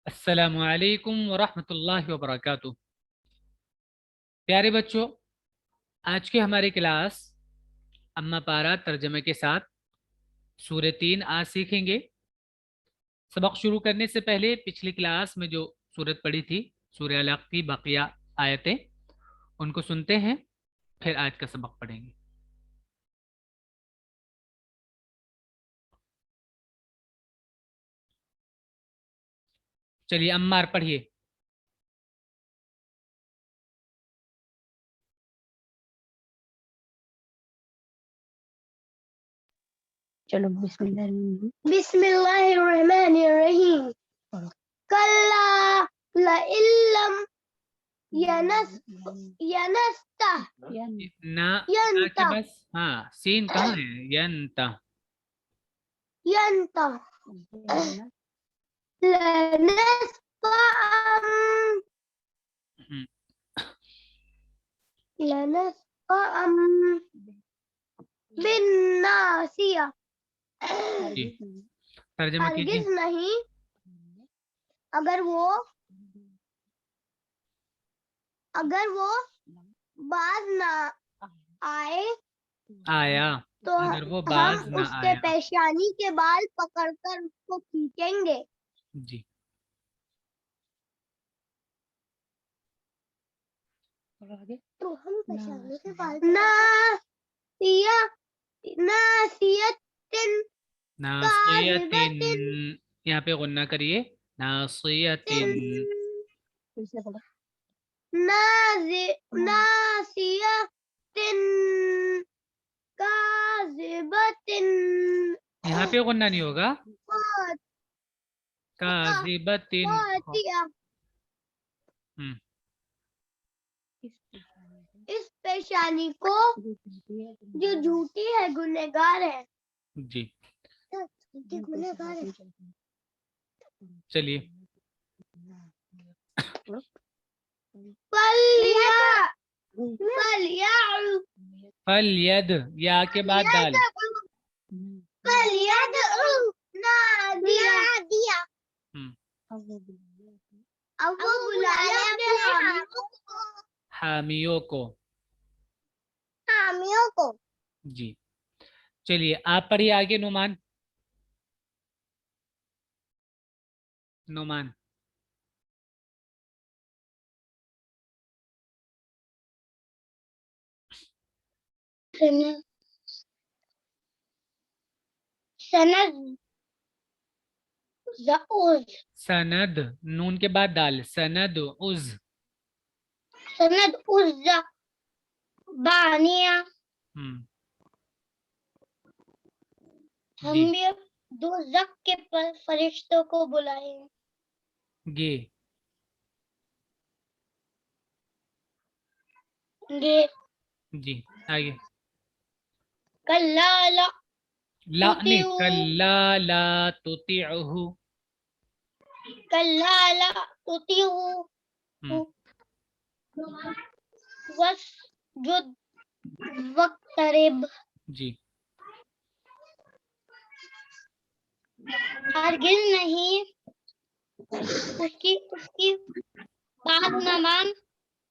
السلام علیکم ورحمۃ اللہ وبرکاتہ۔ پیارے بچوں، آج کی ہماری کلاس اما پارا ترجمے کے ساتھ سورہ 3 آج سیکھیں گے۔ سبق شروع کرنے سے پہلے پچھلی کلاس میں جو سورت پڑھی تھی، سورہ علق کی بقیہ آیتیں، ان کو سنتے ہیں، پھر آج کا سبق پڑھیں گے۔ چلیے عمار پڑھیے۔ چلو بسم اللہ الرحمن الرحیم۔ کلا لئن لم ینستہ نا کے بس ہاں سین کہاں ہے؟ ینتا ینتہ لنسفعا بالناصیہ۔ جی ترجمہ کیجیے۔ ہرگز نہیں اگر وہ باز نہ آئے آیا تو اگر وہ ہم باز نہ اس کے آیا۔ پیشانی کے بال پکڑ کر اس کو کھینچیں گے۔ جی تو ہم پیشانی کے بال ناصیۃ ناصیتن، یہاں پہ غنہ کریے، ناصیتن۔ ناصیۃ کاذبۃ یہاں پہ غنہ نہیں ہوگا، کاذبتن۔ اس پیشانی کو جو جھوٹی ہے، گنہگار ہے۔ جی چلیے۔ فَلْيَدْ، یا کے بعد دال۔ اب وہ بلائے اپنے حامیوں کو۔ حامیوں کو۔ جی چلیے آپ پڑھیے آگے۔ نعمان سند، نون کے بعد دال، سند عز۔ سند عز بانیہ۔ ہم جی بھی دوزخ کے فرشتوں کو بلائیں گے۔ جی آگے۔ کلا لا لا نہیں، کلا لا تطیعہ۔ کلا لا تطیعہ واسجد واقترب۔ جی ہرگز نہیں اس کی بات نہ مان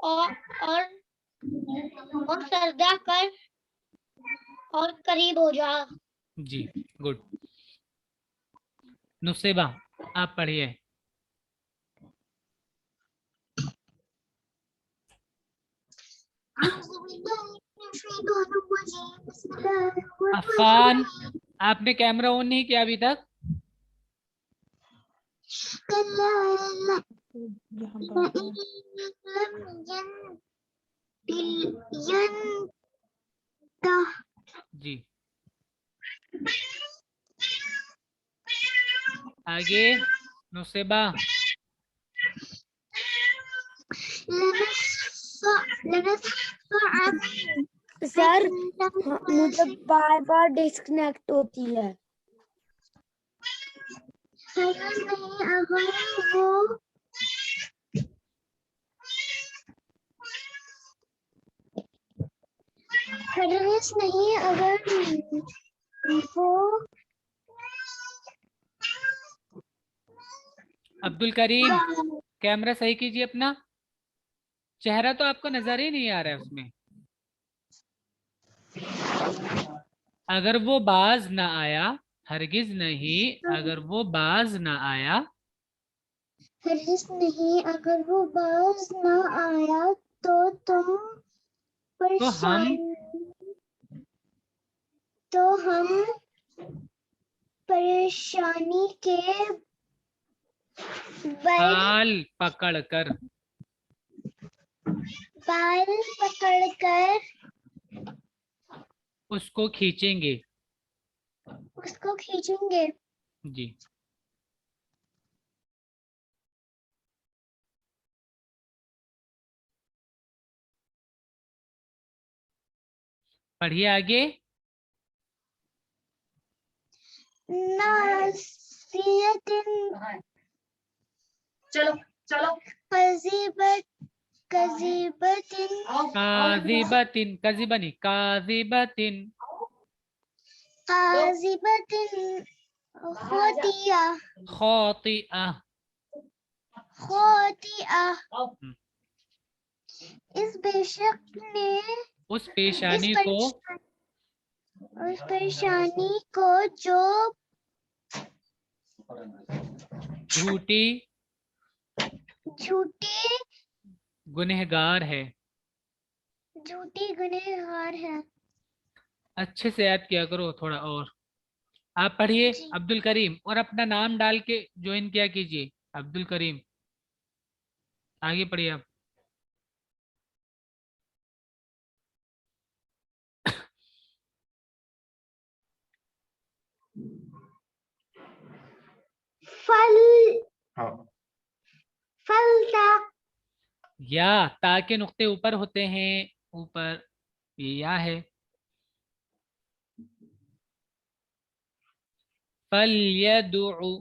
اور سجدہ کر اور قریب ہو جا۔ جی گڈ۔ نصیبہ آپ پڑھیے۔ عفان، آپ نے کیمرہ آن نہیں کیا ابھی تک؟ جی آگے نصیبہ۔ سر مجھے بار بار ڈسکنیکٹ ہوتی ہے۔ ہرگز نہیں اگر وہ عبد الکریم کیمرہ صحیح کیجیے اپنا. چہرہ تو آپ کو نظر ہی نہیں آ رہا ہے اس میں. اگر وہ باز نہ آیا، ہرگز نہیں اگر وہ باز نہ آیا، ہرگز نہیں اگر وہ باز نہ آیا تو تم تو ہم پریشانی کے بال پکڑ کر اس کو کھینچیں گے. جی پڑھیے آگے. چلو چلو کاذبتن، کذبہ نہیں، کاذبتن، خاطئہ. اس بے شک نے اس پیشانی کو جو جھوٹی گنہگار ہے. گنہگار ہے. اچھے سے یاد کیا کرو تھوڑا اور. آپ پڑھیے جی. عبد الکریم، اور اپنا نام ڈال کے جوائن کیا کیجیے. عبد الکریم آگے پڑھیے آپ. فلتا یا تا کے نقطے اوپر ہوتے ہیں، اوپر یہ یا ہے. فلیدعو،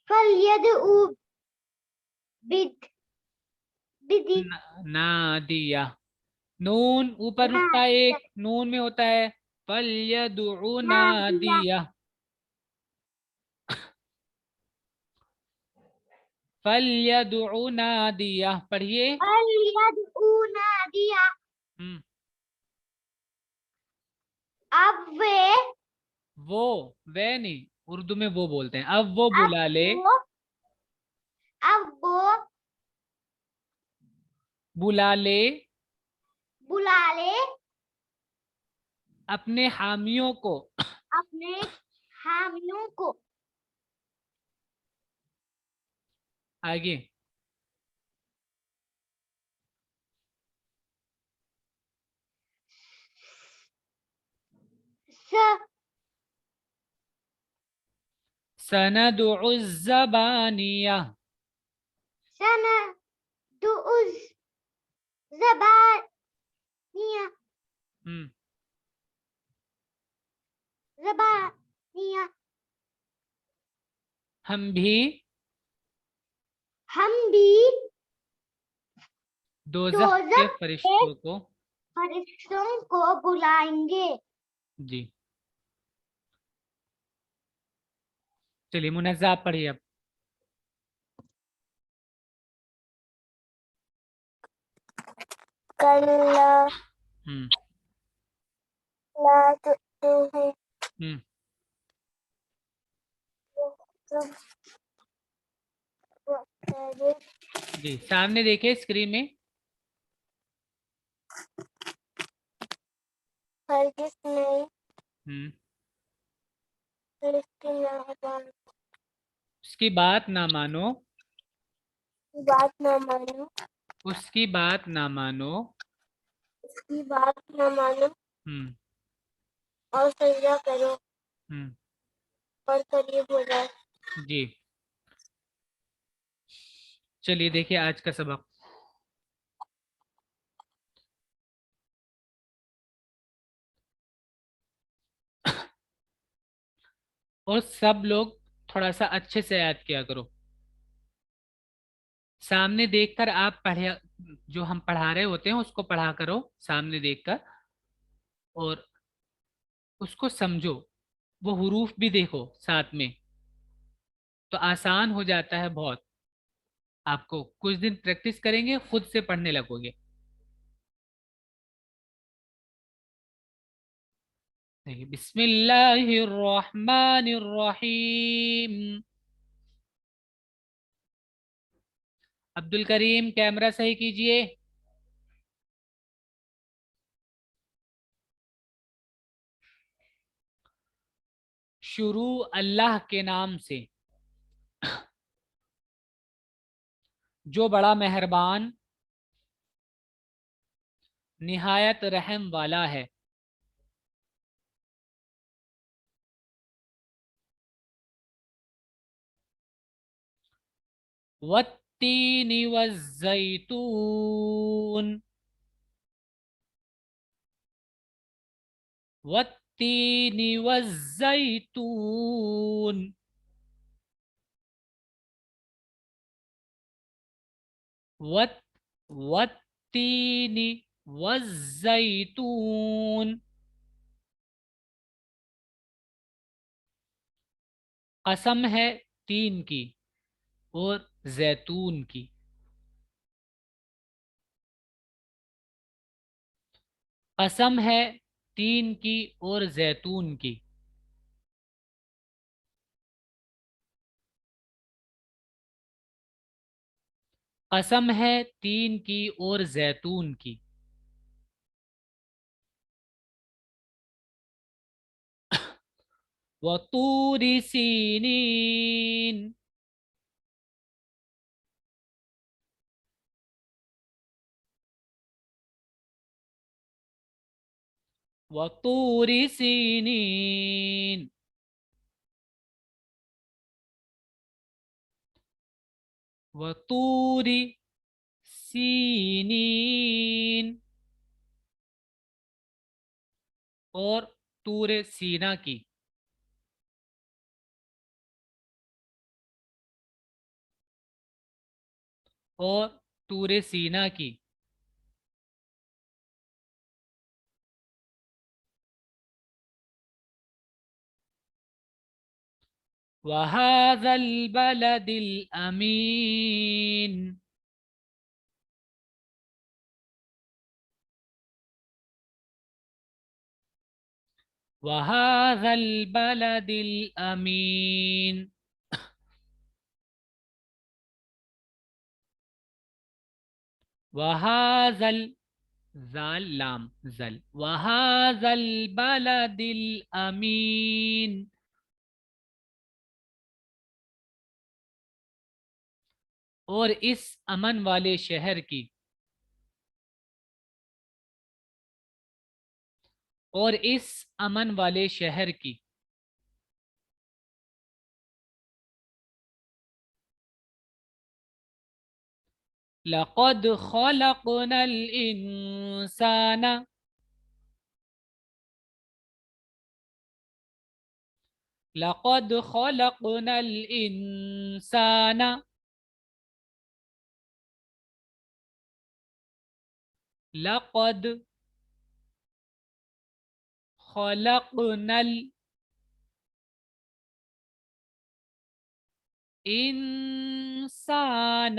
فلیدعو بدی نادیہ. نون اوپر رکتا ہے، ایک نون میں ہوتا ہے فلیدعو نادیہ. فلیدعو نادیہ پڑھیے. فلیدعو نادیہ. اب وہ نہیں، اردو میں وہ بولتے ہیں. اب وہ بلا لے، بلا لے اپنے حامیوں کو. آگے سندع الزبانیہ. ہم بھی دوزخ کے فرشتوں کو بلائیں گے. جی چلیے منزہ آپ پڑھیے اب. کلا لا تطعه واقترب. جی سامنے دیکھیں اسکرین میں. ہرگز نہیں اس کی بات نہ مانو، بات نہ مانو. اس کی بات نہ مانو. اور سجدہ کرو ہم، اور قریب ہو جاؤ. جی چلیے دیکھیے آج کا سبق. اور سب لوگ تھوڑا سا اچھے سے یاد کیا کرو. سامنے دیکھ کر آپ پڑھے، جو ہم پڑھا رہے ہوتے ہیں اس کو پڑھا کرو سامنے دیکھ کر، اور اس کو سمجھو. وہ حروف بھی دیکھو ساتھ میں، تو آسان ہو جاتا ہے بہت. آپ کو کچھ دن پریکٹس کریں گے خود سے پڑھنے لگو گے. دیکھیے، بسم اللہ الرحمن الرحیم. عبد الکریم کیمرہ صحیح کیجئے. شروع اللہ کے نام سے جو بڑا مہربان نہایت رحم والا ہے. والتین والزیتون. والتین والزیتون. وت والتین والزیتون. قسم ہے تین کی اور زیتون کی. قسم ہے تین کی اور زیتون کی. قسم ہے تین کی اور زیتون کی. وطور سینین. وطور سینین. وطور سینین. اور طور سینا کی. اور طور سینا کی. وهذا البلد الأمين. وهذا البلد الأمين. وهذا زال لام زل. وهذا البلد الأمين. اور اس امن والے شہر کی. اور اس امن والے شہر کی. لقد خلقنا الإنسان. لقد خلقنا الإنسان. لقد خلقنا الإنسان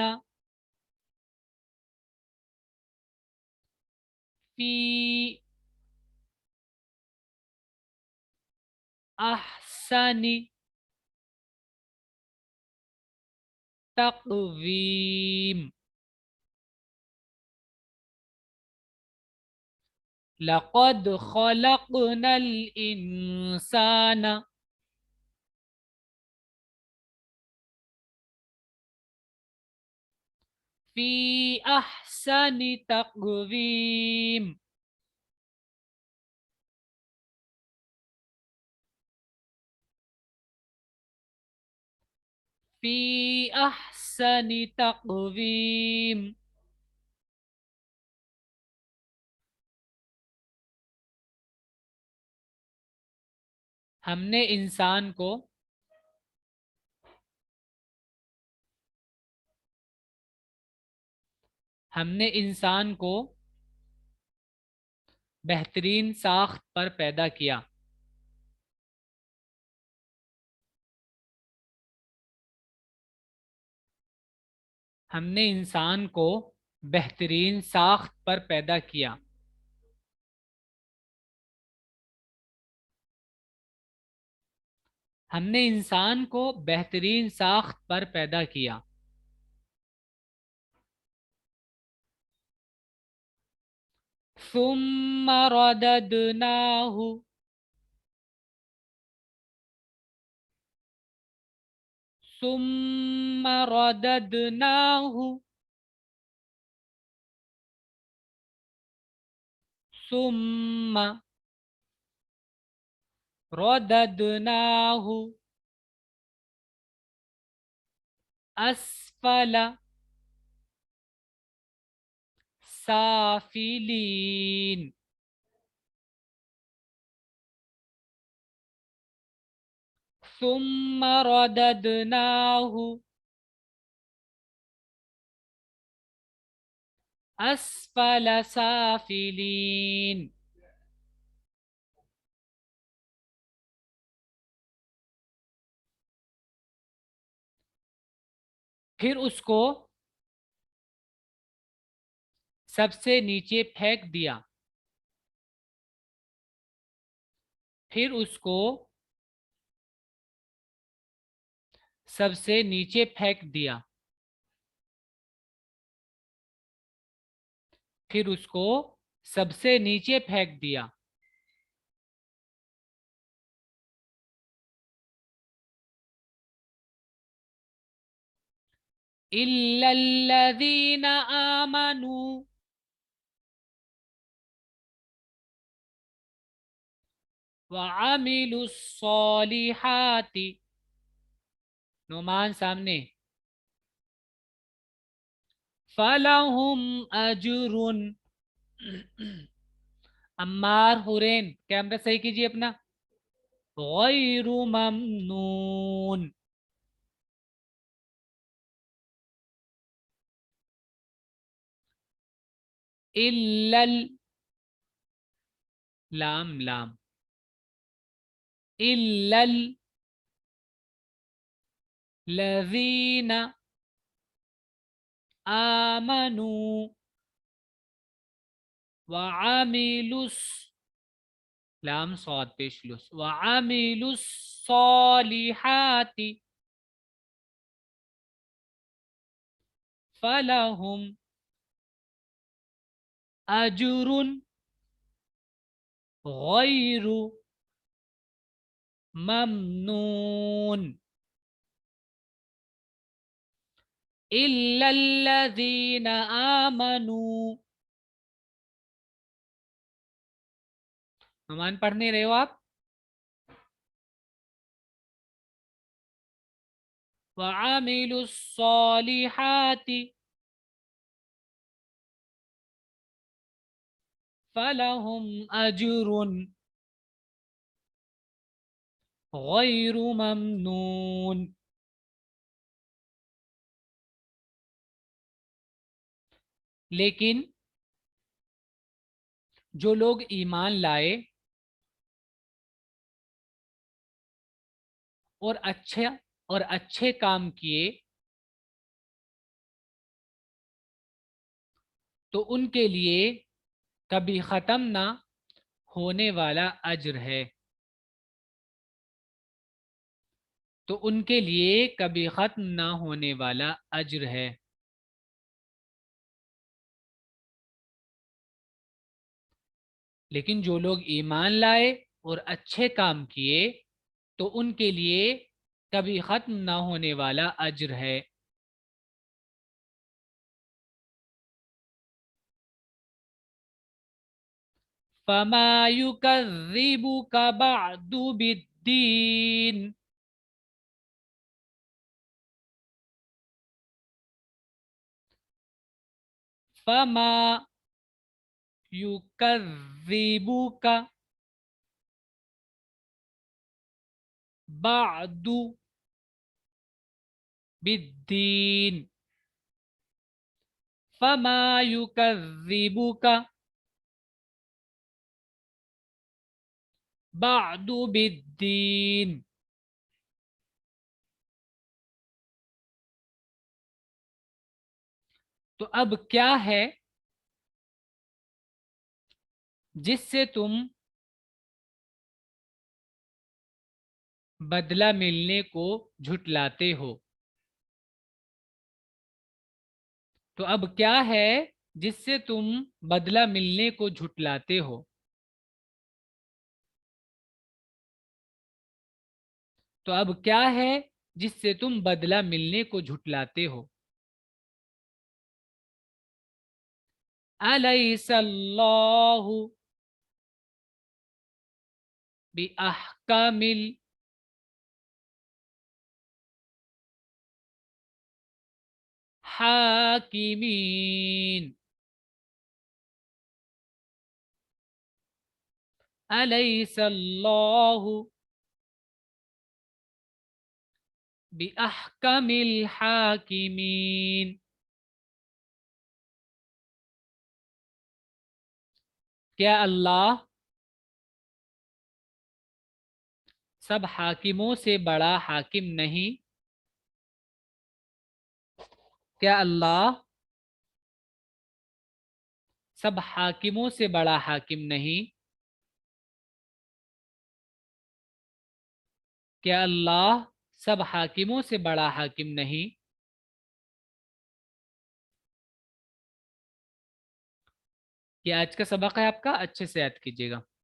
في أحسن تقويم. لقد خلقنا الإنسان في أحسن تقويم. في أحسن تقويم. ہم نے انسان کو بہترین ساخت پر پیدا کیا. ہم نے انسان کو بہترین ساخت پر پیدا کیا. ہم نے انسان کو بہترین ساخت پر پیدا کیا. ثم رددناہ. ثم رددناہ. ثم رددناہ اسفل سافلین. ثم رددناہ اسفل سافلین. پھر اس کو سب سے نیچے پھینک دیا. پھر اس کو سب سے نیچے پھینک دیا. پھر اس کو سب سے نیچے پھینک دیا. إِلَّا الَّذِينَ آمَنُوا وَعَمِلُوا الصَّالِحَاتِ. نعمان سامنے. فَلَهُمْ أَجْرٌ. عمار حورین کیمرہ صحیح کیجیے اپنا. غیر ممنون. إِلَّا لام لام. إِلَّا الَّذِينَ آمنوا وعملوا لام صاد پیشلس وعملوا الصالحات فلهم أجر غير ممنون. إلا الذين آمنوا. نعمان پڑھ نہیں رہے ہو آپ؟ وعملوا الصالحات فلهم أجر غير ممنون. لیکن جو لوگ ایمان لائے اور اچھے کام کیے تو ان کے لیے کبھی ختم نہ ہونے والا اجر ہے. تو ان کے لیے کبھی ختم نہ ہونے والا اجر ہے. لیکن جو لوگ ایمان لائے اور اچھے کام کیے تو ان کے لیے کبھی ختم نہ ہونے والا اجر ہے. فما يكذبك بعد بالدين. فما يكذبك بعد بالدين. فما يكذبك بعد بالدين. تو اب کیا ہے جس سے تم بدلہ ملنے کو جھٹلاتے ہو؟ تو اب کیا ہے جس سے تم بدلہ ملنے کو جھٹلاتے ہو؟ تو اب کیا ہے جس سے تم بدلہ ملنے کو جھٹلاتے ہو؟ الیس اللہ باحکم الحاکمین؟ الیس اللہ باحکم الحاکمین؟ کیا اللہ سب حاکموں سے بڑا حاکم نہیں؟ کیا اللہ سب حاکموں سے بڑا حاکم نہیں؟ کیا اللہ سب حاکموں سے بڑا حاکم نہیں؟ یہ آج کا سبق ہے آپ کا، اچھے سے یاد کیجیے گا۔